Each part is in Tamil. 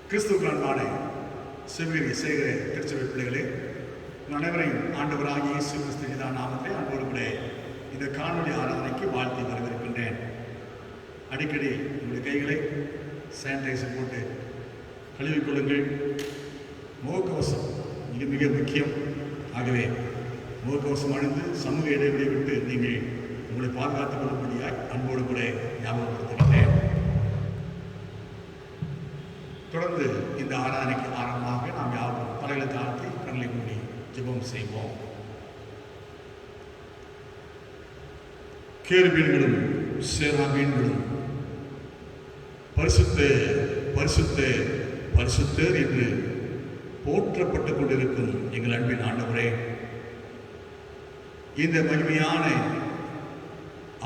கிறிஸ்துவுக்கு அன்பான செவிலியர் செய்கிற திருச்சபை பிள்ளைகளே, அனைவரையும் ஆண்டவராகிய இயேசு கிறிஸ்து நாமத்திலே அன்போடு கூட இந்த காணொலி ஆராதனைக்கு வாழ்த்தி வரவேற்கின்றேன். அடிக்கடி உங்களுடைய கைகளை சானிடைசர் போட்டு கழுவிக்கொள்ளுங்கள். முகக்கவசம் மிக மிக முக்கியம். ஆகவே முகக்கவசம் அணிந்து சமூக இடைவெளியை விட்டு நீங்கள் உங்களை பாதுகாத்துக் கொள்ளும்படியாய் அன்போடு கூட ஞாபகப்படுத்துகின்றேன். தொடர்ந்து இந்த ஆராதனைக்கு ஆரம்பமாக நாம் யாரும் தலைகளை தாழ்த்தி கண்களை மூடி ஜெபம் செய்வோம். கேருபீன்களும் சேராபீன்களும் பரிசுத்தர் பரிசுத்தர் பரிசுத்தர் என்று போற்றப்பட்டுக் கொண்டிருக்கும் எங்கள் அன்பின் ஆண்டவரே, இந்த மகிமையான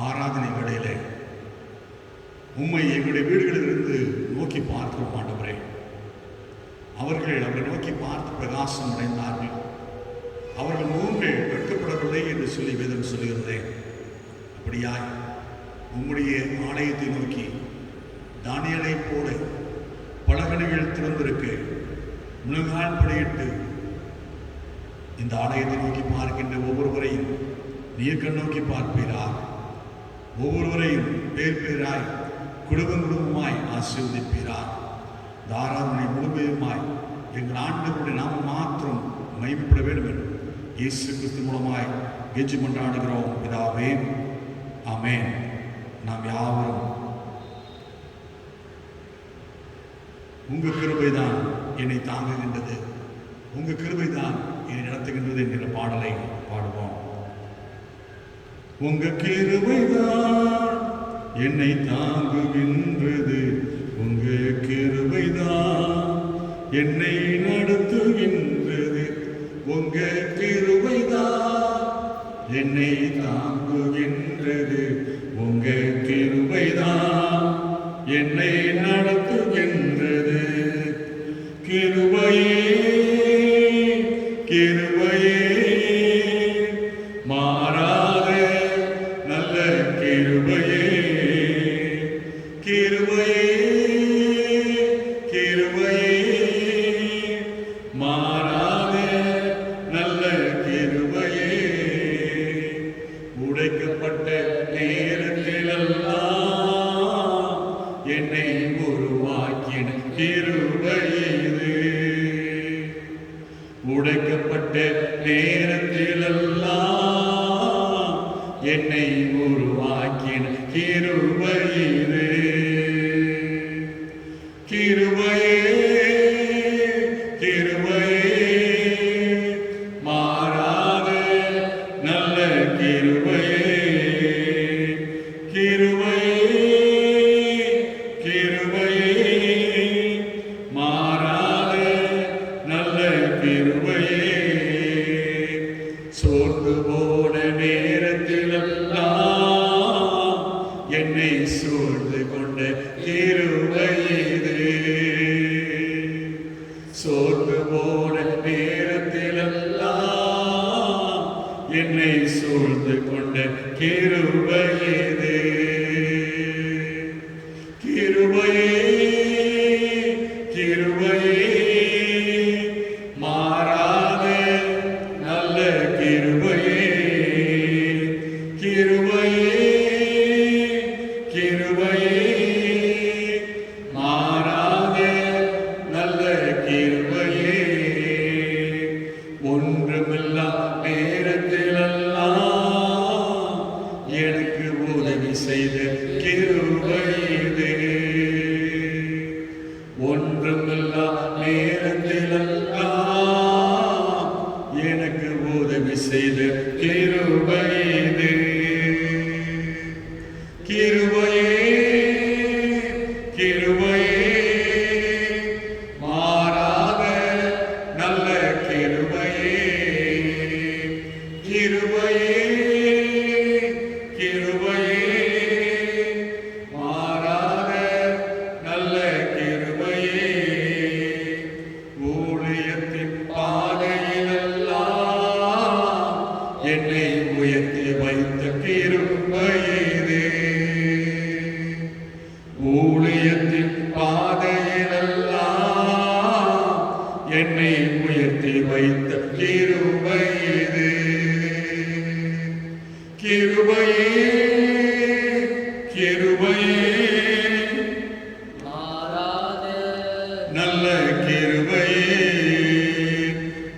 ஆராதனை வேளையிலே உம்மை எங்களுடைய வீடுகளிலிருந்து நோக்கி பார்க்கிறோம் ஆண்டவரே. அவர்கள் அவரை நோக்கி பார்த்து பிரகாசம் அடைந்தார்கள். அவர்கள் முகங்கள் வெட்கப்படவில்லை என்று சொல்லி வேதம் சொல்லுகிறேன். அப்படியாய் உம்முடைய ஆலயத்தை நோக்கி தானியேலை போல பலகணிகள் திறந்திருக்க முழங்கால் படியிட்டு இந்த ஆலயத்தை நோக்கி பார்க்கின்ற ஒவ்வொருவரையும் நீர் கண் நோக்கி பார்ப்பீராக. ஒவ்வொருவரையும் பேர் பேராய் குடும்பம் குடும்பமாய் ஆசீர்வதிப்பீராக. இந்த ஆராதனை முழுமையுமாய் எங்கள் ஆண்டவருடைய நாம மாத்திரம் மகிமைப்பட வேண்டும் என்று இயேசு கிறிஸ்து மூலமாய் கெஞ்சி கொண்டாடுகிறோம் பிதாவே, ஆமென். நாம் யாவரும் உங்க கிருபைதான் என்னை தாங்குகின்றது, உங்க கிருபைதான் என்னை நடத்துகின்றது என்கிற பாடலை பாடுவோம். உங்க கிருபைதான் என்னை தாங்குகின்றது, உங்க கிருபைதான் என்னை நடத்துகின்றது, உங்க கிருபைதான் என்னை தாங்குகின்றது, உங்க கிருபைதான் என்னை நடத்துகின்றது. கிருபையே கிருபையே மாறாத நல்ல கிருபையே, கிருபையே கிருபையே மாறாத நல்ல கிருபையே, உடைக்கப்பட்ட நேரத்திலெல்லாம் என்னை உருவாக்கின கிருபை இது. உடைக்கப்பட்ட நேரத்திலெல்லாம் என்னை உருவாக்கின கிருபை இது. கிருபையே கிருபையே மாறாத நல்ல கிருபையே, கிருபையே கிருபையே மாறாத நல்ல கிருபையே, சோர்ந்து போன நேரத்திலெல்லாம் என்னை சூழ்ந்து கொண்ட கிருபை இது. சோர்ந்து போன நேரத்திலெல்லாம் என்னை சூழ்ந்து கொண்ட கிருபை இது. கிருபையே கிருபையே மாறாத நல்ல கிருபையே, கிருபையே கிருபையே மாறாத நல்ல கிருபையே, ஒன்றுமில்லா நேரத்திலெல்லாம் எனக்கு உதவி செய்த கிருபை இது. ஒன்றுமில்லா நேரத்திலெல்லாம் எனக்கு உதவி செய்த கிருபை இது. கிருபையே கிருபையே மாறாத நல்ல கிருபையே, கிருபையே கிருபையே மாறாத நல்ல கிருபையே, ஊழியத்தின் பாதையிலெல்லாம் என்னை உயர்த்தி வைத்த கிருபை இது. கிருபையே மாறாத நல்ல கிருபையே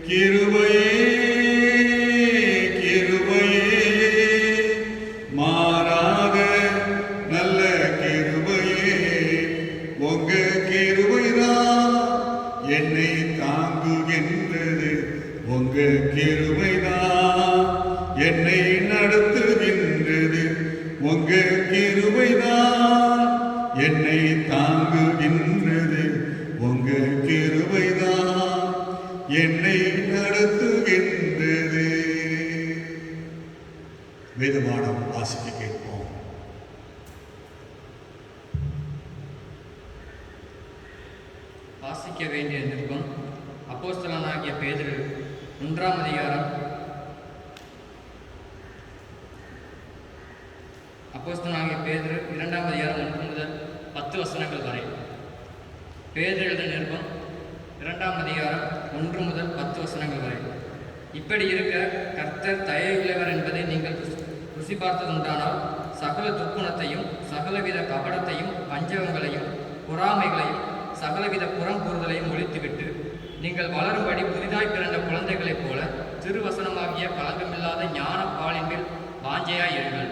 கிருபையே கிருபையே மாறாத நல்ல கிருபையே உங்க கிருபைதான் என்னை தாங்குகின்றது உங்க கிருபைதான் என்னை நடத்துகின்றது உங்க கிருபைதான் என்னை தாங்குகின்றது உங்க கிருபைதான் என்னை நடத்துகின்றது. வேதபாடம் வாசிக்க கேட்போம். வாசிக்க வேண்டிய நிருபம் அப்போஸ்தலனாகிய பேதுரு 1ஆம் அதிகாரம். அப்போஸ்தலனாகிய பேதுரு 2ஆம் அதிகாரம் 1 முதல் 10 வசனங்கள் வரை. பேதுரு எழுதின நிருபம் 2ஆம் அதிகாரம் 1 முதல் 10 வசனங்கள் வரை. இப்படி இருக்க கர்த்தர் தயவுள்ளவர் என்பதை நீங்கள் ருசி பார்த்ததுண்டானால் சகல துர்க்குணத்தையும் சகலவித கபடத்தையும் வஞ்சகங்களையும் பொறாமைகளையும் சகலவித புறம் கூறுதலையும் ஒழித்துவிட்டு நீங்கள் வளரும்படி புதிதாய் பிறந்த குழந்தைகளைப் போல திருவசனமாகிய கலங்கமில்லாத ஞான பாலின் மேல் வாஞ்சையாய் இருங்கள்.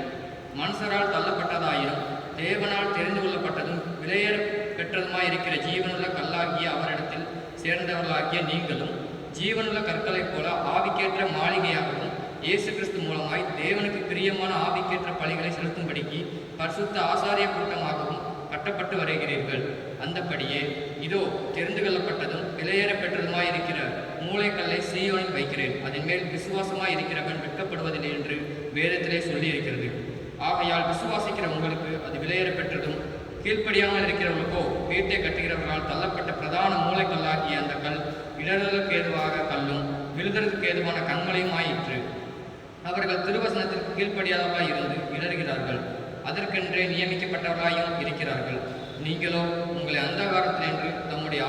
மனுஷரால் தள்ளப்பட்டதாயினும் தேவனால் தெரிந்து கொள்ளப்பட்டதும் விலையேற பெற்றதுமாயிருக்கிற ஜீவனுள்ள கல்லாகிய அவரிடத்தில் சேர்ந்தவர்களாகிய நீங்களும் ஜீவனுள்ள கற்களைப் போல ஆவிக்கேற்ற மாளிகையாகவும் இயேசு கிறிஸ்து மூலமாய் தேவனுக்கு பிரியமான ஆவிக்கேற்ற பலிகளை செலுத்தும்படிக்கு பரிசுத்த ஆசாரிய கூட்டமாகவும் கட்டப்பட்டு வருகிறீர்கள். அந்தபடியே இதோ தெரிந்து கொள்ளப்பட்டதும் விலையேற பெற்றதுமாயிருக்கிற மூளைக்கல்லை சீயோனில் வைக்கிறேன், அதன் மேல் விசுவாசமாய் இருக்கிறவன் வெட்கப்படுவதில்லை என்று வேதத்திலே சொல்லியிருக்கிறது. ஆகையால் விசுவாசிக்கிற உங்களுக்கு அது விலையேற பெற்றதும் கீழ்ப்படியாமல் இருக்கிறவர்களுக்கோ வீட்டை கட்டுகிறவர்களால் தள்ளப்பட்ட பிரதான மூளைக்கல்லாகிய அந்த கல் இடறுதலுக்கு ஏதுவாக கல்லும் விழுதலுக்கு ஏதுவான கண்மலையும் ஆயிற்று. அவர்கள் திருவசனத்திற்கு கீழ்ப்படியாதவர்களாய் இருந்து இடறுகிறார்கள், அதற்கென்றே நியமிக்கப்பட்டவர்களாயும் இருக்கிறார்கள். நீங்களோ உங்களை அந்தகாரத்தினின்று தம்முடைய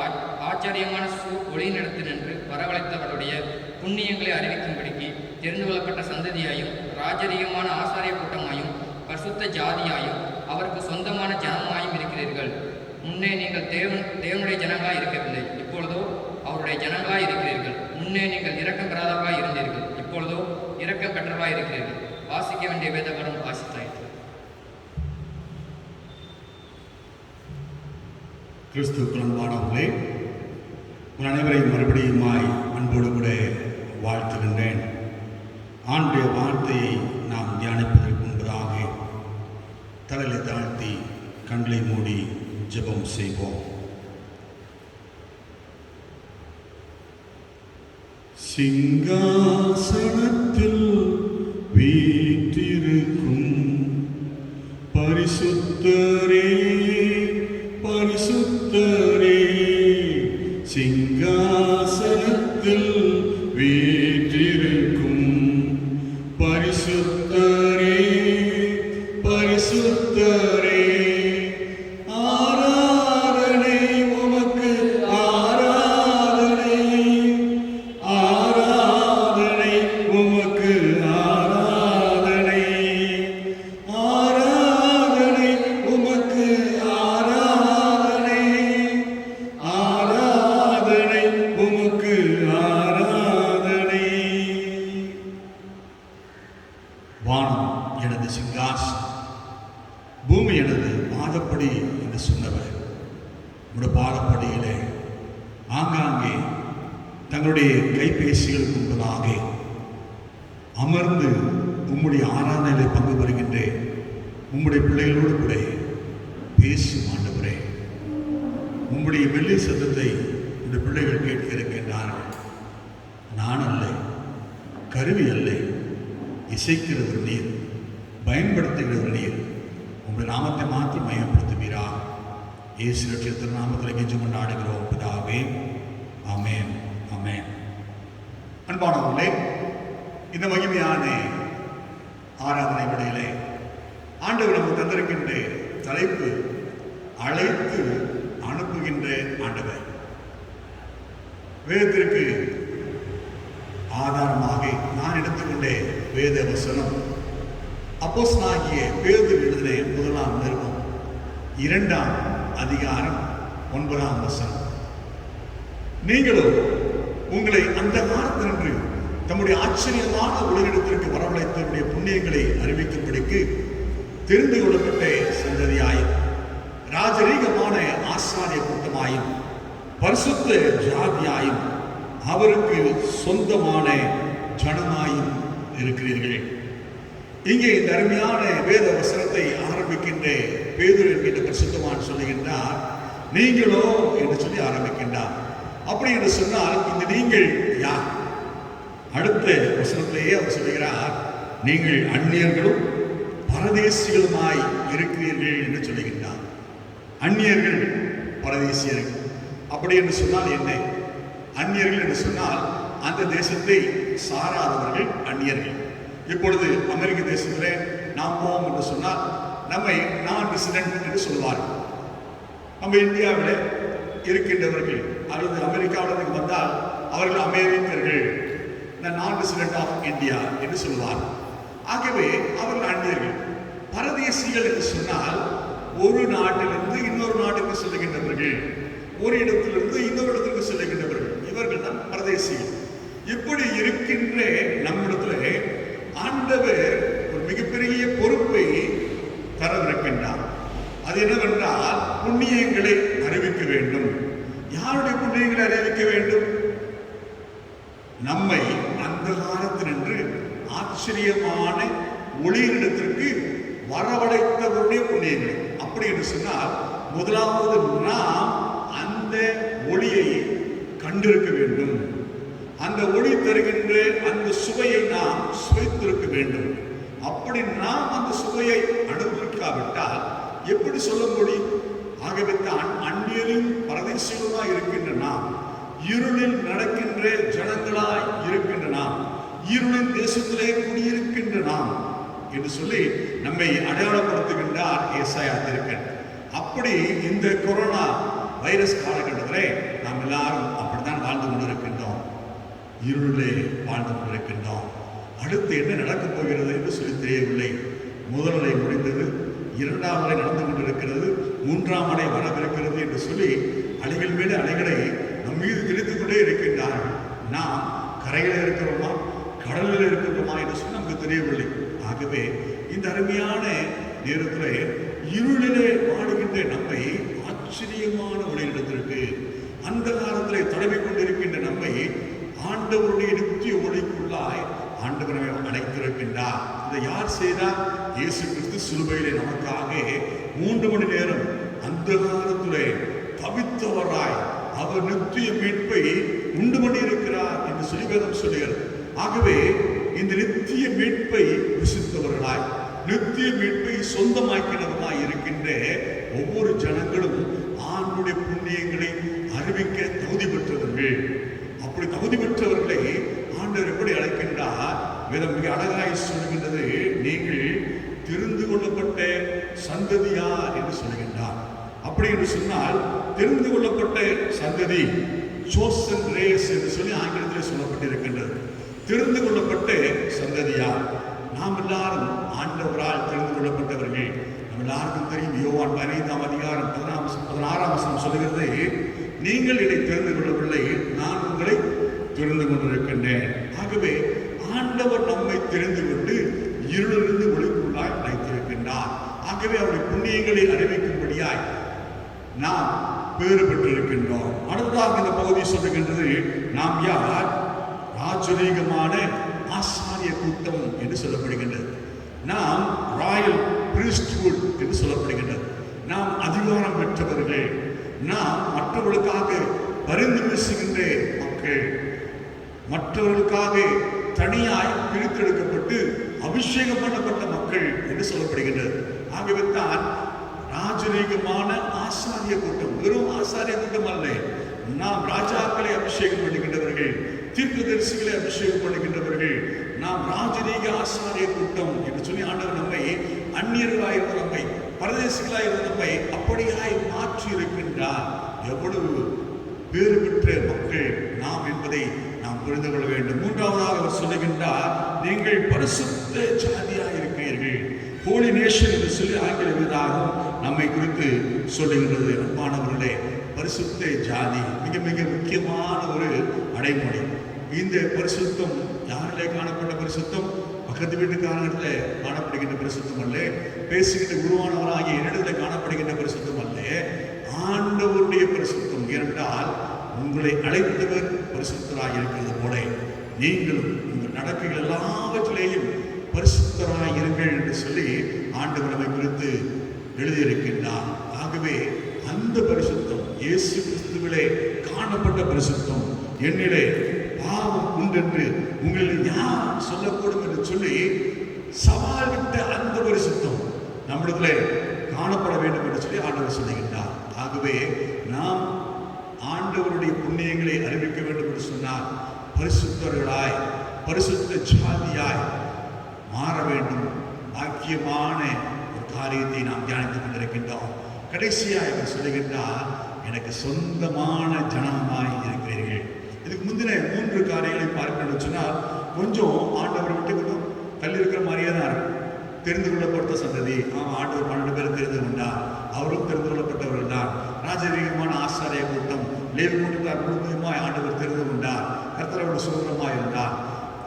ஆச்சரியமான ஒளியினிடத்தினின்று வரவழைத்தவருடைய புண்ணியங்களை அறிவிக்கும்படிக்கு தெரிந்து கொள்ளப்பட்ட சந்ததியாயும் ராஜரீகமான ஆசாரிய கூட்டமாயும் பரிசுத்த ஜாதியாயும் அவருக்கு சொந்தமான ஜனமாயும் இருக்கிறீர்கள். முன்னே நீங்கள் தேவனுடைய ஜனங்களாய் இருக்கவில்லை, இப்பொழுதோ அவருடைய ஜனங்களாய் இருக்கிறீர்கள். முன்னே நீங்கள் இரக்கம் பெறாதவர்களாய் இருந்தீர்கள், இப்பொழுதோ இரக்கம் பெற்றவர்களாய் இருக்கிறீர்கள். வாசிக்க வேண்டிய வேதபாடம் வாசித்தாயிற்று. கிறிஸ்துவுக்குள் அன்பானவர்களே, உங்கள் அனைவரையும் மறுபடியுமாய் அன்போடு கூட வாழ்த்துகின்றேன். ஆண்டுடைய வார்த்தையை நாம் தியானிப்பதற்கு முன்பதாக தலையை தாழ்த்தி கண்களை மூடி ஜெபம் செய்வோம். சிங்காசனத்தில் வீற்றிருக்கும் பரிசுத்தரே பரிசுத்தரே, சிங்காசனத்தில் வீற்றிருக்கும் பரிசுத்தரே பரிசுத்தரே, ஆராதனை உமக்கு ஆராதனை, ஆராதனை உமக்கு ஆராதனை, ஆராதனை உமக்கு ஆராதனை, ஆராதனை உமக்கு ஆராதனை. வானம் எனது சிங்காசனம், பூமி எனது பாதப்படி என்று சொன்னவர் உங்களுடைய பாதப்படியிலே ஆங்காங்கே தங்களுடைய கைபேசிகளுக்கு முன்பதாக அமர்ந்து உம்முடைய ஆராதனையிலே பங்கு பெறுகின்றேன். உம்முடைய பிள்ளைகளோடு கூட பேசும் ஆண்டவரே, உம்முடைய வெள்ளி சத்தத்தை உங்களுடைய பிள்ளைகள் கேட்க இருக்கின்றார்கள். நான் அல்ல, கருவி அல்ல, இசைக்கிறவர் நீர், பயன்படுத்துகிறவர் நீர். உங்களுடைய நாமத்தை மாற்றி மையப்படுத்துவீரா? இயேசு ரட்சகர் நாமத்தில் கெஞ்சி கொண்டாடுகிறோம் பிதாவே, ஆமென் ஆமென். அன்பானவர்களே, இந்த மகிமையான ஆராதனை விடையிலே ஆண்டவர் நமக்கு தந்திருக்கின்ற தலைப்பு அழைத்து அனுப்புகின்ற ஆண்டவர். வேதத்திற்கு ஆதாரமாக நான் எடுத்துக்கொண்ட வேத வசனம் அப்போஸ்தலனாகிய பேதுரு எழுதின முதலாம் நிருபம் 2ஆம் அதிகாரம் 9ஆம் வசனம். நீங்களோ உங்களை அந்த காலத்தினின்று தம்முடைய ஆச்சரியமான உலகிடத்திற்கு வரவழைத்தவருடைய புண்ணியங்களை அறிவிக்கும்படிக்கு தெரிந்து கொள்ளப்பட்ட சந்ததியாயும் ராஜரீகமான ஆசாரிய கூட்டமாயும் பரிசுத்த ஜாதியாயும் அவருக்கு சொந்தமான ஜனமாயும் இருக்கிறீர்கள். இங்கே இந்த அருமையான வேத வசனத்தை ஆரம்பிக்கின்ற பேதுரு என்கின்ற பரிசுத்தவான் சொல்லுகின்றார், நீங்களோ என்று சொல்லி ஆரம்பிக்கின்றார். அப்படி என்று சொன்னால் இந்த நீங்கள் யார்? அடுத்த வசனத்திலேயே அவர் சொல்லுகிறார், நீங்கள் அந்நியர்களும் பரதேசிகளுமாய் இருக்கிறீர்கள் என்று சொல்லுகின்றார். அந்நியர்கள் பரதேசியர்கள் அப்படி என்று சொன்னால் என்ன? அந்நியர்கள் என்று சொன்னால் அந்த தேசத்தை சாராதவர்கள் அந்நியர்கள். இப்பொழுது அமெரிக்க தேசத்திலே நாம் போவோம் என்று சொன்னால் நம்மை நான் ரெசிடென்ட் என்று சொல்வார்கள். நம்ம இந்தியாவில் இருக்கின்றவர்கள் அல்லது அமெரிக்காவில் வந்தால் அவர்கள் அமெரிக்கர்கள், நான் ரெசிடென்ட் ஆஃப் இந்தியா என்று சொல்வார்கள். ஆகவே அவர்கள் அந்நியர்கள். பரதேசிகள் என்று சொன்னால் ஒரு நாட்டிலிருந்து இன்னொரு நாட்டுக்கு செல்லுகின்றவர்கள், ஒரு இடத்திலிருந்து இன்னொரு இடத்திற்கு செல்லுகின்றவர்கள், இவர்கள் தான் பரதேசிகள். இப்படி இருக்கின்ற நம்மிடத்துல ஆண்டவர் ஒரு மிகப்பெரிய பொறுப்பை தரவிருக்கின்றார். அது என்னவென்றால் புண்ணியங்களை அறிவிக்க வேண்டும். யாருடைய புண்ணியங்களை அறிவிக்க வேண்டும்? நம்மை அந்த காலத்தினின்று ஆச்சரியமான ஒளியிடத்திற்கு வரவழைத்தவருடைய புண்ணியங்களை. அப்படி என்று சொன்னால் முதலாவது நாம் அந்த ஒளியை கண்டிருக்க வேண்டும். அந்த ஒளி தருகின்ற அந்த சுவையை நாம் சுவைத்திருக்க வேண்டும். அப்படி நாம் அந்த சுவையை அனுபவிக்காவிட்டால் எப்படி சொல்ல முடியும்? ஆகவே தான் அந்நியரும் பரதேசிகளுமாய் இருக்கின்ற நாம், இருளில் நடக்கின்ற ஜனங்களாய் இருக்கின்ற நாம், இருளின் தேசத்திலே குடியிருக்கின்ற நாம் என்று சொல்லி நம்மை அடையாளப்படுத்துகின்றார் ஏசாயா திருக்கன். அப்படி இந்த கொரோனா வைரஸ் காலகட்டத்திலே நாம் எல்லாரும் அப்படித்தான் வாழ்ந்து கொண்டிருக்கின்றோம். இருளிலே வாழ்ந்து கொண்டிருக்கின்றோம். அடுத்து என்ன நடக்கப் போகிறது என்று சொல்லி தெரியவில்லை. முதல் அலை முடிந்தது, 2ஆம் அலை நடந்து கொண்டிருக்கிறது, 3ஆம் அலை வரவிருக்கிறது என்று சொல்லி அலைகள் மேலே அலைகளை நம் மீது திணித்துக் கொண்டே இருக்கின்றார்கள். நாம் கரையில் இருக்கிறோமா கடலில் இருக்கிறோமா என்று சொல்லி நமக்கு தெரியவில்லை. ஆகவே இந்த அருமையான நேரத்தில் இருளிலே வாடுகின்ற நம்மை ஆச்சரியமான ஒளியிடத்திற்கு, அந்த காலத்திலே தடவி கொண்டிருக்கின்ற நம்மை ஆண்டவருடைய நித்திய ஒளிக்குள்ளாய் ஆண்டவரை அழைத்திருக்கின்றார். இதை யார் செய்தார்? இயேசு கிறிஸ்து சிலுவையிலே நமக்காக 3 மணி நேரம் அந்த காலத்திலே தவித்தவராய் அவர் நித்திய மீட்பை உண்டு பண்ணி இருக்கிறார் என்று சொல்லி வேதம் சொல்லுகிறது. ஆகவே இந்த நித்திய மீட்பை ருசித்தவர்களாய், நித்திய மீட்பை சொந்தமாக்கினவர்களாய் இருக்கின்ற ஒவ்வொரு ஜனங்களும் ஆண்டுடைய புண்ணியங்களை அறிவிக்க தகுதி பெற்றவர்கள். அப்படி தகுதி பெற்றவர்களை ஆண்டவர் எப்படி அழைக்கின்றார்? வேதம் மிக அழகாய் சொல்கின்றது, நீங்கள் தெரிந்து கொள்ளப்பட்ட சந்ததியார் என்று சொல்கின்றார். அப்படி என்று சொன்னால் தெரிந்து கொள்ளப்பட்ட சந்ததி, chosen race என்று சொல்லி ஆங்கிலத்தில் சொல்லப்பட்டிருக்கின்றது. தெரிந்து கொள்ளப்பட்ட சந்ததியார் நாம் எல்லாரும் ஆண்டவரால் தெரிந்து கொள்ளப்பட்டவர்கள். நம்ம எல்லாருக்கும் தெரியும், யோவான் 15ஆம் அதிகாரம் 16ஆம் வசனம் சொல்லுகிறது, நீங்கள் இதை தெரிந்து கொள்ளவில்லை, நான் உங்களை தெரிந்து கொண்டிருக்கின்றேன். ஆகவே ஆண்டவர் நம்மை தெரிந்து கொண்டு இருளிலிருந்து ஒளிக்குள்ளாய் அழைத்திருக்கின்றார். ஆகவே அவருடைய புண்ணியங்களை அறிவிக்கும்படியாய் நாம் பேறு பெற்றிருக்கின்றோம். அடுத்ததாக இந்த பகுதி சொல்லுகின்றது, நாம் யார்? ராஜரீகமான ஆசாரிய கூட்டம் என்று சொல்லப்படுகின்றது. நாம் ராயல் பிரிஸ்ட்ஹுட் என்று சொல்லப்படுகின்றது. நாம் அதிகாரம் பெற்றவர்கள். நாம் மற்றவர்களுக்காக பரிந்து பேசுகின்ற மக்கள், மற்றவர்களுக்காக தனியாய் பிரித்தெடுக்கப்பட்டு அபிஷேகம் பண்ணப்பட்ட மக்கள் என்று சொல்லப்படுகின்றது. ஆகவே தான் ராஜரீகமான ஆசாரிய கூட்டம். வெறும் ஆசாரிய கூட்டம் அல்ல, நாம் ராஜாக்களை அபிஷேகம் பண்ணுகின்றவர்கள், தீர்க்கதரிசிகளை அபிஷேகம் பண்ணுகின்றவர்கள். நாம் ராஜரீக ஆசாரிய கூட்டம் என்று சொல்லி ஆண்டவர் நம்மை அந்நியர்களாயிருந்த நம்மை, பரதேசிகளாயிருந்த நம்மை அப்படியாய் மாற்றி இருக்கின்றார். எவ்வளவு பேறு பெற்ற மக்கள் நாம் என்பதை நாம் புரிந்து கொள்ள வேண்டும். மூன்றாவதாக அவர் சொல்லுகின்றார், நீங்கள் பரிசுத்த ஜாதியாக இருக்கிறீர்கள். ஹோலி நேஷன் என்று சொல்லி ஆங்கில வேதாகம் நம்மை குறித்து குறித்து சொல்லுகின்றது. அன்பானவர்களே, பரிசுத்த ஜாதி மிக மிக முக்கியமான ஒரு அடைமொழி. இந்த பரிசுத்தம் யாரிலே காணப்பட்ட பரிசுத்தம்? பக்கத்து வீட்டுக்காரர்களிடத்தில் காணப்படுகின்ற பரிசுத்தம் அல்ல, பேசுகின்ற குருவானவராகிய என்னிடத்தில் காணப்படுகின்ற பரிசுத்தம் அல்ல, ஆண்டவருடைய பரிசுத்தம். ஏனென்றால் உங்களை அழைத்தவர் பரிசுத்தராக இருக்கிறது போல நீங்களும் உங்கள் நடக்கைகள் எல்லாவற்றிலேயும் பரிசுத்தராக இருங்கள் என்று சொல்லி ஆண்டவர் நம்மை குறித்து எழுதியிருக்கின்றார். ஆகவே அந்த பரிசுத்தம், இயேசு கிறிஸ்துவிலே காணப்பட்ட பரிசுத்தம், என்னிலே பாவம் உண்டென்று உங்களில் யார் சொல்லக்கூடும் என்று சொல்லி சவால் விட்ட அந்த பரிசுத்தம் நம்மிடத்திலே காணப்பட வேண்டும் என்று சொல்லி ஆண்டவர் சொல்லுகின்றார். ஆகவே நாம் ஆண்டவருடைய புண்ணியங்களை அறிவிக்க வேண்டும் என்று சொன்னால் பரிசுத்தர்களாய், பரிசுத்த ஜாதியாய் மாற வேண்டும். பாக்கியமான ஒரு காரியத்தை நாம் தியானித்துக் கொண்டிருக்கின்றோம். கடைசியாக அவர் சொல்லுகின்றார், எனக்கு சொந்தமான ஜனமாய் இருக்கிறீர்கள். இதுக்கு முந்தின 3 காரியங்களை பார்க்கணும்னு சொன்னால் கொஞ்சம் ஆண்டவரை விட்டு கொஞ்சம் தள்ளி இருக்கிற மாதிரியே தான் இருக்கும். தெரிந்து கொள்ளப்பட்ட சந்ததி, ஆண்டவர் 12 பேர் தெரிந்து கொண்டார், அவரும் தெரிந்து கொள்ளப்பட்டவர்கள் தான். ராஜரீகமான ஆசாரிய கூட்டம், லேவி கூட்டத்தார் முழுவதுமாய் ஆண்டவர் தெரிந்து கொண்டார், கர்த்தரோடு சுதந்திரமாக இருந்தார்.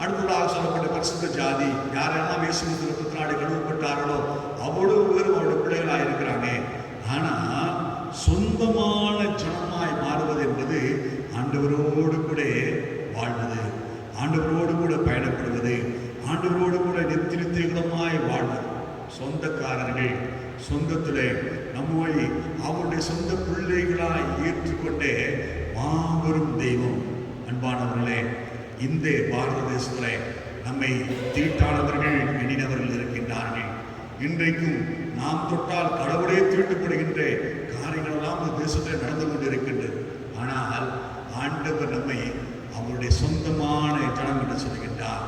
அடுத்ததாக சொல்லப்பட்ட பரிசுத்த ஜாதி, யாரெல்லாம் இயேசு கிறிஸ்துவினாலே கழுவப்பட்டார்களோ அவ்வளவு பேரும் அவருடைய பிள்ளைகளாக இருக்கிறாங்க. ஆனால் சொந்தமான ஜனமாய் மாறுவது என்பது ஆண்டவரோடு கூட வாழ்வது, ஆண்டவரோடு கூட பயணப்படுவது, ஆண்டவரோடு கூட நித்தியமாய் வாழ்வது. சொந்தக்காரர்கள் சொந்தத்திலே நம்மை அவருடைய சொந்த பிள்ளைகளாய் ஏற்றுக்கொண்டே மாபெரும் தெய்வம். அன்பானவர்களே, இந்த பாரத தேசத்தில் நம்மை தீட்டானவர்கள் எண்ணினவர்கள் இருக்கின்றார்கள். இன்றைக்கும் நாம் தொட்டால் கடவுளே தீட்டுப்படுகின்ற காரியங்கள் எல்லாம் இந்த தேசத்தில் நடந்து கொண்டிருக்கின்றது. ஆனால் ஆண்டவர் நம்மை அவருடைய சொந்தமான ஜனம் என்று சொல்கின்றார்.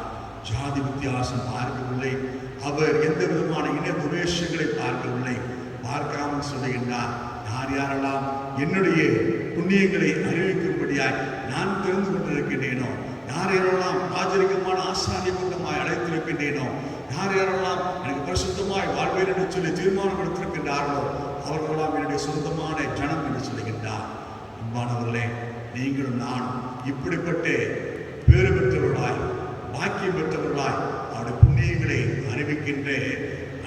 ஜாதி வித்தியாசம் பார்க்கவில்லை, அவர் எந்த விதமான இன துவேஷங்களை பார்க்கவில்லை, பார்க்காமல் சொல்லுகின்றார், யார் யாரெல்லாம் என்னுடைய புண்ணியங்களை அறிவிக்கும்படியாய் நான் தெரிந்து கொண்டிருக்கின்றேனோ, யார் யாரெல்லாம் ராஜரிகமான ஆசாரிய கூட்டமாய் அழைத்திருக்கின்றேனோ, யார் யாரெல்லாம் எனக்கு பரிசுத்தமாய் வாழ்வேன் என்று சொல்லி தீர்மானம் எடுத்திருக்கின்றார்களோ அவர்களெல்லாம் என்னுடைய சொந்தமான ஜனம் என்று சொல்லுகின்றார். அன்பானவர்களே, நீங்களும் நான் இப்படிப்பட்ட பேறு பெற்றவர்களாய், பாக்கியம் பெற்றவர்களாய் அவருடைய புண்ணியங்களை அறிவிக்கின்ற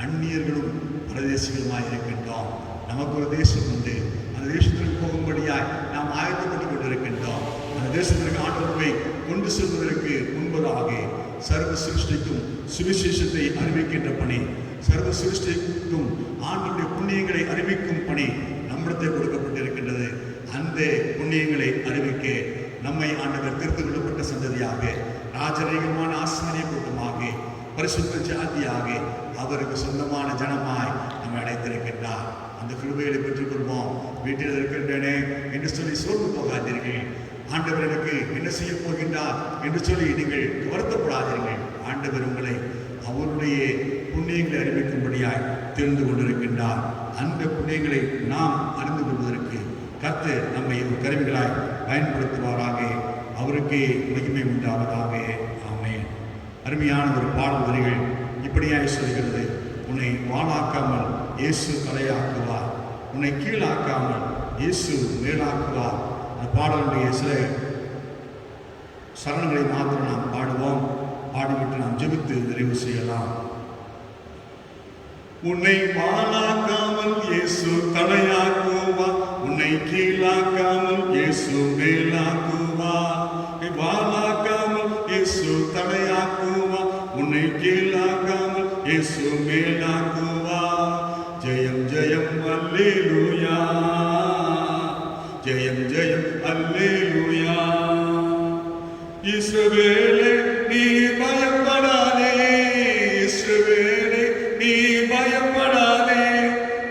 அந்நியர்களும் பரதேசிகளுமாய் இருக்கின்றோம். நமக்கு ஒரு தேசம் உண்டு, அந்த தேசத்திற்கு போகும்படியாய் நாம் ஆயத்தப்பட்டுக் கொண்டிருக்கின்றோம். அந்த தேசத்திற்கு ஆண்டவரை கொண்டு செல்வதற்கு முன்பதாக சர்வ சிருஷ்டிக்கும் சுவிசேஷத்தை அறிவிக்கின்ற பணி, சர்வ சிருஷ்டிக்கும் ஆண்டவருடைய புண்ணியங்களை அறிவிக்கும் பணி நம்மிடத்தை கொடுக்கப்பட்டிருக்கின்றது. அந்த புண்ணியங்களை அறிவிக்க நம்மை ஆண்டவர் தெரிந்து கொள்ளப்பட்ட சந்ததியாக, ராஜரீகமான ஆசாரிய கூட்டமாக, பரிசுத்த ஜாதியாக, அவருக்கு சொந்தமான ஜனமாய் நம்மை அழைத்திருக்கின்றார். அந்த கிருபைகளை பெற்றுக்கொள்வோம். வீட்டில் இருக்கின்றனே என்று சொல்லி சோர்ந்து போகாதீர்கள். ஆண்டவர் எனக்கு என்ன செய்ய போகின்றார் என்று சொல்லி நீங்கள் வருத்தப்படாதீர்கள். ஆண்டவர் உங்களை அவருடைய புண்ணியங்களை அறிவிக்கும்படியாய் தெரிந்து கொண்டிருக்கின்றார். அந்த புண்ணியங்களை நாம் அறிந்து கொள்வதற்கு கர்த்தர் நம்மை கருவிகளாய் பயன்படுத்துவாராக. அவருக்கே மகிமை உண்டாவதாக. ஆமென். அருமையான ஒரு பாடல் வரிகள் இப்படியாய் சொல்கிறது, உன்னை வாளாக்காமல் இயேசு தலையாக்குவார், உன்னை கீழாக்காமல் இயேசு மேலாக்குவார். அந்த பாடலுடைய சில சரணங்களை மாத்திரம் நாம் பாடுவோம். பாடிவிட்டு நாம் ஜெபித்து நிறைவு செய்யலாம். உன்னை வாளாக்காமல் இயேசு தலையாக்குவார், உன்னை கீழாக்காமல் இயேசு மேலாக்குவார். வாளாக்காமல் இயேசு தலையாக்குவார், உன்னை கீழாக்காமல் இயேசு மேலாக்குவார். ஜெயம் ஜெயம் அல்லேலூயா, ஜெயம் ஜெயம் அல்லேலூயா. இஸ்ரவேலே நீ பயப்படாதே, இஸ்ரவேலே நீ பயப்படாதே,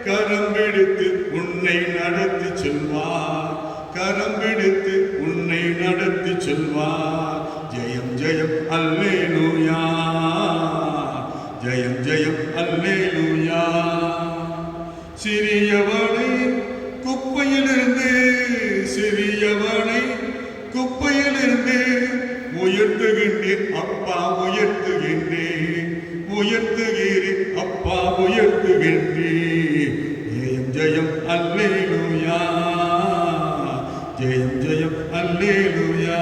கரம் பிடித்து உன்னை நடத்தி செல்வார், கரம் பிடித்து உன்னை நடத்தி செல்வார். ஜெயம் ஜெயம் அல்லேலூயா, ஜெயம் ஜெயம் அல்லேலூயா. சிறியவனை குப்பையிலிருந்து, சிறியவனை குப்பையிலிருந்து உயர்த்துகின்றேன் அப்பா, உயர்த்துகின்றேன், உயர்த்துகிறேன் அப்பா, உயர்த்துகின்றேன். ஜெயம் ஜெயம் ஜெயம் அல்லேலூயா, ஜெயம் ஜெயம் அல்லேலூயா.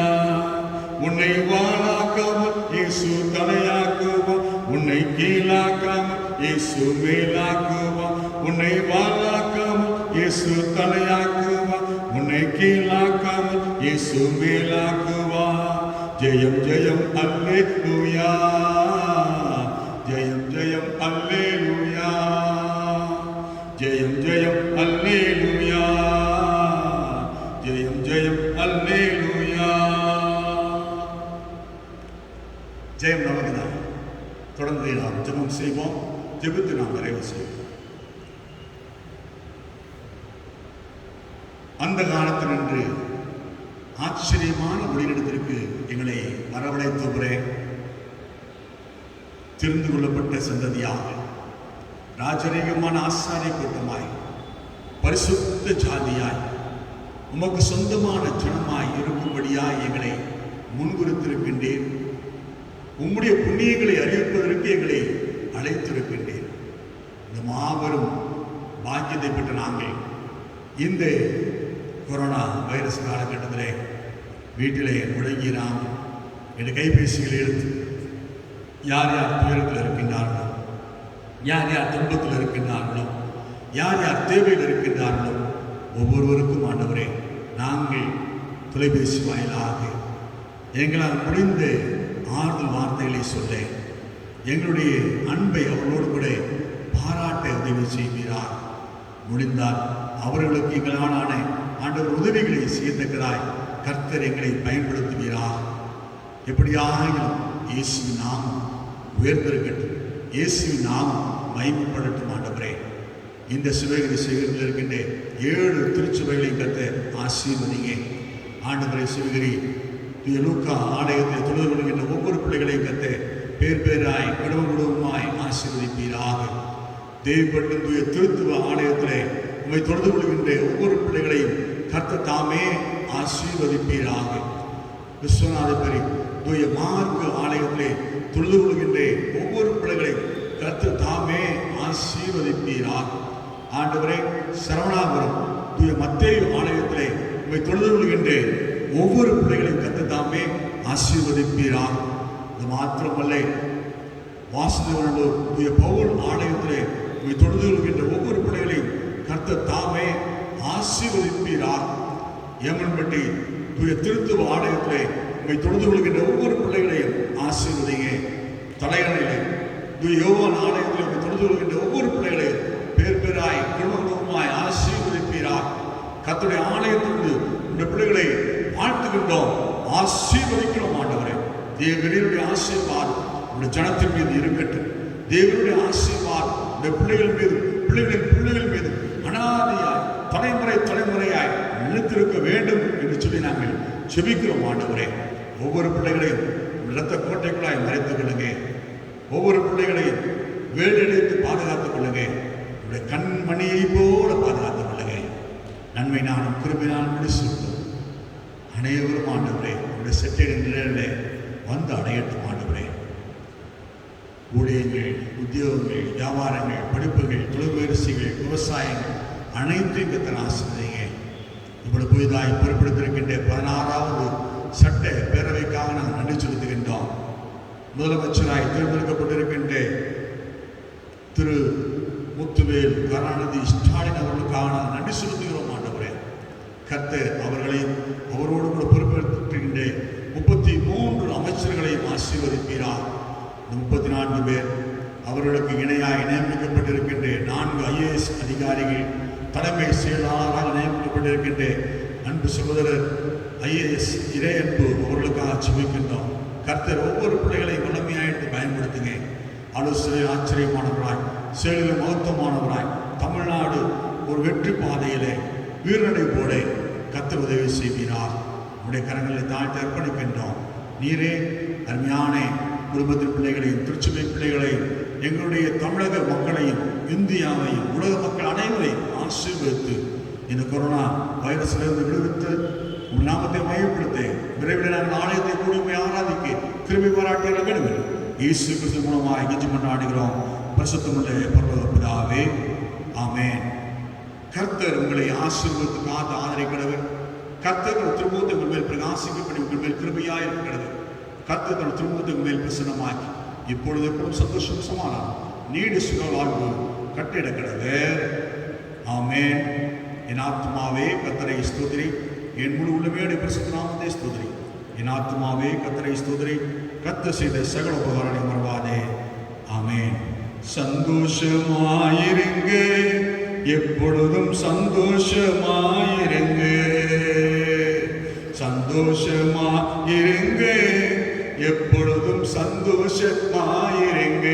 உன்னை வாளாக்காமல் இயேசு தலையாக்குவான், உன்னை கீழாக்காமல் இயேசு மேலாக்குவான். உன்னை வாளாக்காமல் இயேசு தலையாக்குவான், உன்னை கீழாக்காமல் இயேசு மேலாக்குவான். ஜெயம் ஜெயம் அல்லேலூயா, ஜெயம் ஜெயம் அல்லேலூயா, ஜெயம் ஜெயம் அல்லேலூயா, ஜெயம் ஜெயம் அல்லேலூயா. ஜெயம் நமக்குதான். தொடர்ந்து நாம் ஜெபம் செய்வோம். ஜெபித்து நாம் நிறைவு செய்வோம். அந்த காலத்தில் நின்று ஆச்சரியமான ஒளியிடத்திற்கு எங்களை வரவழைத்துகிறேன். தெரிந்து கொள்ளப்பட்ட சந்ததியாக, ராஜரீகமான ஆசாரிய கூட்டமாய், பரிசுத்த ஜாதியாய், உமக்கு சொந்தமான ஜனமாய் இருக்கும்படியாய் எங்களை முன்குறித்திருக்கின்றேன். உம்முடைய புண்ணியங்களை அறிவிப்பதற்கு எங்களை அழைத்திருக்கின்றேன். இந்த மாபெரும் பாக்கியத்தை பெற்ற நாங்கள் இந்த கொரோனா வைரஸ் காலகட்டத்திலே வீட்டிலே முடங்கி நாம் என் கைபேசிகளை எடுத்து யார் யார் துயரத்தில் இருக்கின்றார்களோ, யார் யார் துன்பத்தில் இருக்கின்றார்களோ, யார் யார் தேவையில் இருக்கின்றார்களோ ஒவ்வொருவருக்கும் ஆண்டவரே நாங்கள் தொலைபேசி வாயிலாக எங்களால் முடிந்த ஆறுதல் வார்த்தைகளை சொல்ல, எங்களுடைய அன்பை அவர்களோடு கூட பாராட்ட உதவி செய்கிறார். முடிந்தால் அவர்களுக்கு எங்களான ஆண்டவர் உதவிகளை செய்யத்தக்கதாய் கர்த்தர் எங்களை பயன்படுத்துகிறார். எப்படியாகிலும் இயேசுவின் நாமம் உயர்ந்திருக்கட்டும், இயேசுவின் நாமம் மகிமைப்படட்டும். ஆண்டவரே, இந்த சிவகிரி சேகரில் இருக்கின்ற 7 திருச்சபைகளையும் கர்த்தர் ஆசீர்வதிங்க. ஆண்டவரே, சிவகிரி லூக்கா ஆலயத்தில் தொழுது கொள்கின்ற ஒவ்வொரு பிள்ளைகளையும் கர்த்தர் பேர் பேராய் குடும்ப குடும்பமாய் ஆசீர்வதிப்பீராக. தேவப்பட்டும் தூய திருத்துவ ஆலயத்திலே உம்மை தொழுது கொள்கின்ற ஒவ்வொரு பிள்ளைகளையும் கர்த்தர் தாமே ஆசீர்வதிப்பீராக. விஸ்வநாதபுரி தூய மார்க்கு ஆலயத்திலே தொழுது கொள்கின்ற ஒவ்வொரு பிள்ளைகளையும் கர்த்தர் தாமே ஆசீர்வதிப்பீராக. ஆண்டவரே, சரவணாபுரம் தூய மத்தேயு ஆலயத்திலே உம்மை தொழுது கொள்கின்ற ஒவ்வொரு பிள்ளைகளையும் கர்த்தர் தாமே ஆசீர்வதிப்பீராக. இது மாத்திரமல்ல, வாசுதேவனூர் தூய பவுல் ஆலயத்திலே உம்மை தொழுது கொள்கின்ற ஒவ்வொரு பிள்ளைகளையும் கர்த்தர் தாமே ஆசீர்வதிப்பீராக. ஏமன்பட்டி தூய திருத்துவ ஆலயத்திலே உம்மை தொழுது கொள்கின்ற ஒவ்வொரு பிள்ளைகளையும் ஆசீர்வதிங்க. தலையணையிலே தூய யோவான் ஆலயத்திலே உம்மை தொழுது கொள்கின்ற ஒவ்வொரு பிள்ளைகளையும் பேர் பேராய் குடும்பமாய் ஆசீர்வதிப்பீராக. கர்த்தருடைய ஆலயத்திலிருந்து இந்த பிள்ளைகளை வாழ்த்துகின்றோம், ஆசீர்வதிக்கிறோம். ஆண்டவரே, தேவனுடைய ஆசீர்வாதம் உடைய ஜனத்தின் மீது இருக்கட்டும். தேவனுடைய ஆசீர்வாதம் இந்த பிள்ளைகள் மீது, பிள்ளைகளின் பிள்ளைகள் மீது அனாதையாய் தலைமுறை தலைமுறையாய் நிலைத்திருக்க வேண்டும் என்று சொல்லி நாங்கள் ஜெபிக்கிறோம். ஆண்டவரே, ஒவ்வொரு பிள்ளைகளையும் இரத்த கோட்டைக்குள்ளாய் மறைத்துக் கொள்ளுங்க. ஒவ்வொரு பிள்ளைகளையும் வேலெடுத்து பாதுகாத்துக் கொள்ளுங்க. உடைய கண்மணியை போல பாதுகாத்துக் கொள்ளுங்க. நன்மை நானும் கிருபினாலும் முடிச்சுள்ளோம். அனைவரும் ஆண்டவரே உடைய செட்டின் நிலையிலே வந்து அடையட்டும். ஆண்டவரே, ஊழியங்கள், உத்தியோகங்கள், வியாபாரங்கள், படிப்புகள், தொழிற்முயற்சிகள், விவசாயங்கள் அனைத்தையும் கர்த்தர் ஆசீர்வதிங்க. இப்படி புதிதாய் பொறுப்பெடுத்திருக்கின்ற 16வது சட்ட பேரவைக்காக நாங்கள் நன்றி செலுத்துகின்றோம். முதலமைச்சராய் தேர்ந்தெடுக்கப்பட்டிருக்கின்ற திரு முத்துவேல் கருணாநிதி ஸ்டாலின் அவர்களுக்காக நாங்கள் நன்றி செலுத்துகிறோம். ஆண்டவரே, கர்த்தர் அவர்களையும் அவரோடு கூட பொறுப்பெடுத்திருக்கின்ற 33 அமைச்சர்களையும் ஆசீர்வதிப்பீரார். 34 பேர் அவர்களுக்கு இணையாக நியமிக்கப்பட்டிருக்கின்ற 4 IAS அதிகாரிகள், தலைமை செயலாளராக நியமிக்கப்பட்டிருக்கின்ற அன்பு சகோதரர் IAS இறையன்பு அவர்களுக்காக ஜெபிக்கின்றோம். கர்த்தர் ஒவ்வொரு பிள்ளைகளையும் வலிமையாயிட்டு பயன்படுத்துங்க. ஆலோசனை ஆச்சரியமானவராய், செயலில் மகத்துவமானவராய் தமிழ்நாடு ஒரு வெற்றி பாதையிலே வீரநடை போட கர்த்தர் உதவி செய்கிறார். உடைய கரங்களை தாழ்த்தி அர்ப்பணிக்கின்றோம். நீரே அருமையான குடும்பத்தின் பிள்ளைகளையும், திருச்சபை பிள்ளைகளையும், எங்களுடைய தமிழக மக்களையும், இந்தியாவையும், உலக மக்கள் அனைவரையும் ஆசீர்வதித்து இந்த கொரோனா வைரஸிலிருந்து விடுவித்து உங்கள் நாமத்தை மையப்படுத்த விரைவில் நாங்கள் ஆலயத்தை கூடியுமே ஆராதிக்க கிருபை பாராட்டிய வேண்டும். இயேசு கிறிஸ்து மூலமாக கெஞ்சி கொண்டாடுகிறோம் பரிசுத்தமுள்ள பரலோக பிதாவே, ஆமென். கர்த்தர் உங்களை ஆசீர்வதித்து காத்து ஆதரிக்கிறவர். கர்த்தர் தன் திருமுகத்தை உங்கள் மேல் பிரகாசிக்கப்படி உங்கள் மேல் கிருபையாய் இருக்கிறது. கர்த்தர் தன் திருமுகத்தை உங்கள் மேல் பிரசன்னமாக்கி இப்பொழுது எப்பொழுதும் சந்தோஷம் சமாதானம் நீடு சுக வாழ்வு கட்டிடக்கிறது. ஆமென். என் ஆத்துமாவே கர்த்தரை ஸ்தோத்திரி, என் முழு உள்ளமையோடு பரிசுத்த நாமத்தை ஸ்தோத்திரி. என் ஆத்துமாவே கர்த்தரை ஸ்தோத்திரி, கர்த்தர் செய்த சகல உபகாரங்களை மறவாதே. ஆமென். சந்தோஷமாயிருங்க, எப்பொழுதும் சந்தோஷமாயிருங்க. சந்தோஷமாயிருங்க, எப்பொழுதும் சந்தோஷமாயிருங்க.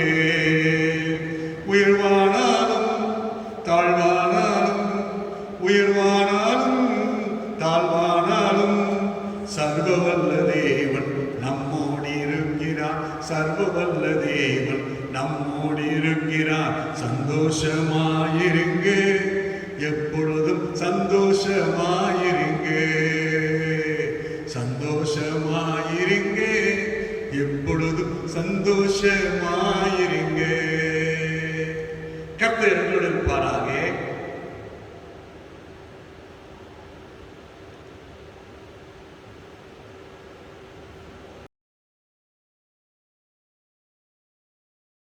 உயர்வானாலும் தாழ்வானாலும், உயர்வானாலும் தாழ்வானாலும் சர்வவல்ல தேவன் நம்மோடு இருக்கிறார். சர்வவல்ல தேவன் நம்மோடு இருக்கிறார். சந்தோஷமாயிருங்க, எப்பொழுதும் சந்தோஷமாயிருங்க. சந்தோஷமாயிருங்க, எப்பொழுதும் சந்தோஷமாயிருங்க.